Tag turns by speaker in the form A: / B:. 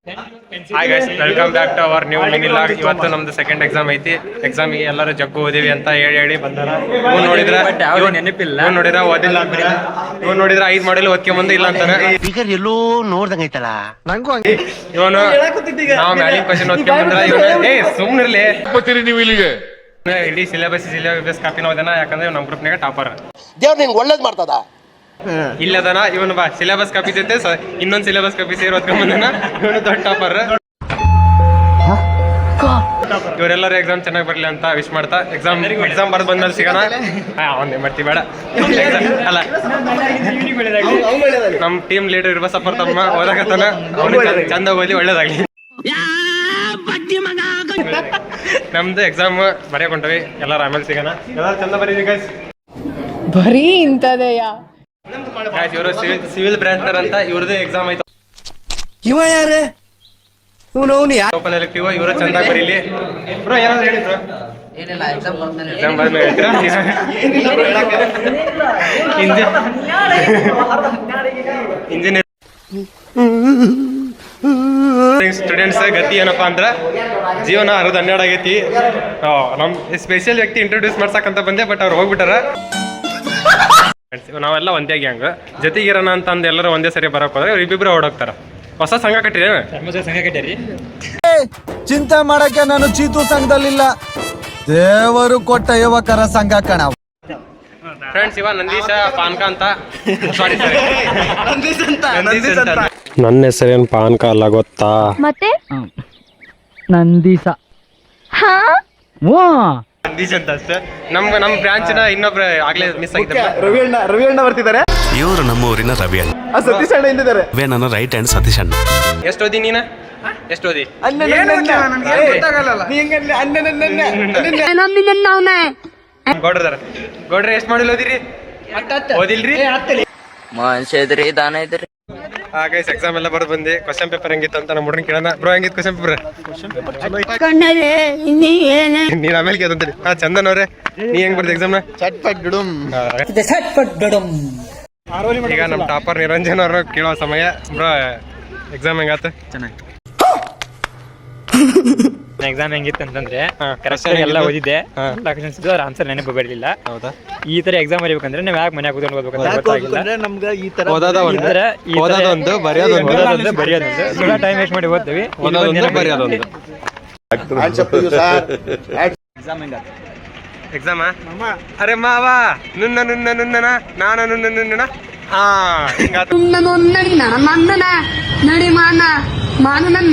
A: Hi guys, welcome back to our new mini vlog. ಇವತ್ತು ನಮ್ದು second exam ಐತಿ. Exam ಎಲ್ಲರೂ ಜಗ್ಗು ಓದಿವಿ ಅಂತ ಹೇಳಿ ಬಂದಾರ. ಇವ್ನು ನೋಡಿದ್ರೆ
B: ನೆನಪಿಲ್ಲ,
A: ಇವ್ನು ನೋಡಿದ್ರೆ ಓದಿಲ್ಲ ಅಂತ, ಇವ್ನು ನೋಡಿದ್ರೆ 5 ಮಾಡಿಲ್ಲ ಓದ್ಕೆ ಮುಂದೆ ಇಲ್ಲ ಅಂತಾನೆ.
C: ಎಲ್ಲೋ ನೋಡ್ದಂಗೈತಲ್ಲ ನಂಗೂ
A: ಇವನು ನಾವು ಮ್ಯಾಲಿನ ಕ್ವಶನ್ ಓದ್ಕೆ ಬಂದ್ರೆ ಇವನು ಸುಮ್ನಿರ್ಲಿ
D: ನೀವು ಇಲ್ಲಿಗೆ
A: ಇಡೀ ಸಿಲೆಬಸ್ ಕಾಪಿನ ಓದನ. ಯಾಕಂದ್ರೆ ನಮ್ಮ ಗ್ರೂಪ್ನಾಗ ಟಾಪರ್
C: ದೇವ್ರು ನಿಂಗೆ ಒಳ್ಳೇದ್ ಮಾಡ್ತದ.
A: ಇಲ್ಲದನ ಇವನು ಬಾ ಸಿಲೆಬಸ್ ಕಾಪಿ ಜೊತೆ ಇನ್ನೊಂದು ಸಿಲೆಬಸ್ ಕಾಪಿ ಸೇರಿ ಓದ್ಕೊಂಬಂದನ. ಇವನು ದೊಡ್ಡ ಟಾಪರ್. ಇವರೆಲ್ಲರೂ ಎಕ್ಸಾಮ್ ಚೆನ್ನಾಗಿ ಬರ್ಲಿ ಅಂತ ವಿಶ್ ಮಾಡ್ತಾ ಎಕ್ಸಾಮ್ ಬರ್ದು ಬಂದ್ಮೇಲೆ ಸಿಗೋಣ. ಒಂದೇ ಮಾಡ್ತೀವಿ ಬೇಡ ಅಲ್ಲ, ನಮ್ಮ ಟೀಮ್ ಲೀಡರ್ ಇರುವ ಸಫರ್ ತಮ್ಮ ಓದಾಕತ್ತಾನ. ಅವನು ಚಂದ ಓದಿ ಒಳ್ಳೇದಾಗ್ಲಿ. ನಮ್ದು ಎಕ್ಸಾಮ್ ಬರೆಯಕ್ ಹೊಂಟವಿ. ಎಲ್ಲರೂ ಆಮೇಲೆ ಸಿಗೋಣ. ಎಲ್ಲರೂ ಚಂದ ಬರೀರಿ ಗೈಸ್.
E: ಬರೀ ಇಂಥದೆಯಾ
A: ಗೈಸ್, ಇವರು ಸಿವಿಲ್ ಬ್ರಾಂಚ್ ಅಂತ ಇವ್ರದ್ದು ಎಕ್ಸಾಮ್ ಆಯ್ತು.
C: ಇವ ಯಾರೇ
A: ಓಪನ್ ಎಲೆಕ್ಟಿವ್. ಇವರು ಚಂದ ಬರೀಲಿ. ಬ್ರೋ ಏನಾದ್ರು ಹೇಳಿ ಬ್ರೋ. ಎಕ್ಸಾಮ್ ಬಂದ್ಮೇಲೆ ಹೇಳ್ತೀರಾ? ಇಂಜಿನಿಯರ್ ಸ್ಟೂಡೆಂಟ್ಸ್ ಗತಿ ಏನಪ್ಪಾ ಅಂದ್ರ ಜೀವನ ಅರ್ಧ 12 ಆಗೈತಿ. ನಮ್ ಸ್ಪೆಷಲ್ ವ್ಯಕ್ತಿ ಇಂಟ್ರೊಡ್ಯೂಸ್ ಮಾಡ್ಸಕಂತ ಬಂದೆ, ಬಟ್ ಅವ್ರು ಹೋಗ್ಬಿಟ್ಟಾರ. ನಾವೆಲ್ಲ ಒಂದೇ ಗ್ಯಾಂಗ್ ಜೊತೆಗಿರೋಣ ಅಂತ ಅಂದ್ ಎಲ್ಲರೂ ಒಂದೇ ಸರಿ ಬರಕ್ ಹೋದ್ರೆ ಇವ್ರು ಇಬ್ಬಿಬ್ರು ಓಡೋಗ್ತಾರ. ಹೊಸ ಸಂಘ ಕಟ್ಟಿರಿ.
F: ಚಿಂತೆ ಮಾಡಕ್ಕೆ ನಾನು ಚೀತು ಸಂಘದಲ್ಲಿಲ್ಲ, ದೇವರು ಕೊಟ್ಟ ಯುವಕರ ಸಂಘ ಕಣ.
A: ಫ್ರೆಂಡ್ಸ್, ಇವ ನಂದೀಶ ಪಾನ್ಕ ಅಂತ. ಸಾರಿ ನನ್ನ ಹೆಸರೇನು ಪಾನ್ಕ ಅಲ್ಲ ಗೊತ್ತಾ?
E: ಮತ್ತೆ
B: ನಂದೀಸ.
A: ನಂದೀಶ್ ಅಂತ ಅಷ್ಟೇ. ನಮ್ ಬ್ರಾಂಚಿನ ಇನ್ನೊಬ್ರು ಆಗ್ಲೇ ಮಿಸ್ ಆಗಿದ್ದಾರೆ.
F: ರವಿ ಅಣ್ಣ ಬರ್ತಿದ್ದಾರೆ.
D: ಇವರು ನಮ್ಮೂರಿನ ರವಿ ಅಣ್ಣ.
F: ಸತೀಶ್ ಅಣ್ಣ ಇಲ್ಲಿದ್ದಾರೆ.
D: ನನ್ನ ರೈಟ್ ಹ್ಯಾಂಡ್ ಸತೀಶ್ ಅಣ್ಣ.
A: ಎಷ್ಟು ಓದಿ ನೀನ? ಎಷ್ಟು ಓದಿ? ಗೌಡ್ರೆ ಎಷ್ಟು ಮಾಡಿಲ್ಲ ಓದಿರಿ? ಓದಿಲ್ರಿ?
B: ಮನುಷ್ಯದ್ರಿ ದಾನ ಇದ್ರಿ.
A: ಗೈಸ್, ಎಕ್ಸಾಮ್ ಎಲ್ಲ ಬರ್ದು ಬಂದೆ. ಕ್ವಶನ್ ಪೇಪರ್ ಹೆಂಗಿತ್ತು ಅಂತ ನಮ್ಮ ಹುಡುಗನ ಕೇಳೋಣ. ಬ್ರೋ, ಹೆಂಗಿತ್ತು ಕ್ವಶನ್ ಪೇಪರ್? ನೀನ್ ಆಮೇಲೆ ಕೇಳ್ತಂತೀರಿ. ಚಂದನ್ ಅವ್ರೆ, ನೀ ಹೆಂಗ್ ಬರ್ದು ಎಕ್ಸಾಮ್ ನ? ಈಗ ನಮ್ ಟಾಪರ್ ನಿರಂಜನ್ ಅವ್ರ ಕೇಳೋ ಸಮಯ. ಬ್ರೋ, ಎಕ್ಸಾಮ್ ಹೆಂಗಾತ?
G: ಚೆನ್ನಾಗಿ ಎಕ್ಸಾಮ್ ಹೆಂಗಿತ್ತು ಅಂತಂದ್ರೆ ಕರೆಕ್ಟ್ ಎಲ್ಲ ಓದಿದ್ದೆ. ಆನ್ಸರ್ ನೆನಪು ಬರಲಿಲ್ಲ.
A: ಹೌದಾ?
G: ಈ ತರ ಎಕ್ಸಾಮ್ ಬರೀಬೇಕಂದ್ರೆ ನಾವ್ ಯಾಕೆ ಮನ್ಯಾಗ ಕೂತ್ಕೊಂಡು ಓದ್ಬೇಕಂತ ಗೊತ್ತಾಗಿಲ್ಲ.
A: ಓದೋದೊಂದು ಬರೆಯೋದೊಂದು
G: ಸುಳ್ಳ ಟೈಮ್ ವೇಸ್ಟ್ ಮಾಡಿ ಓದ್ತೀವಿ.
A: ಎಕ್ಸಾಮ ಅರೆ ಮಾವ ನುನ್ನ ನುನ್ನ ನುನ್ನನ ನಾನು ನುನ್ನ ನುನ್ನನ. ಹಾ, ಹಿಂಗಾತ.
E: ನಡಿ ಮಾನ ಮಾನ ನನ್ನ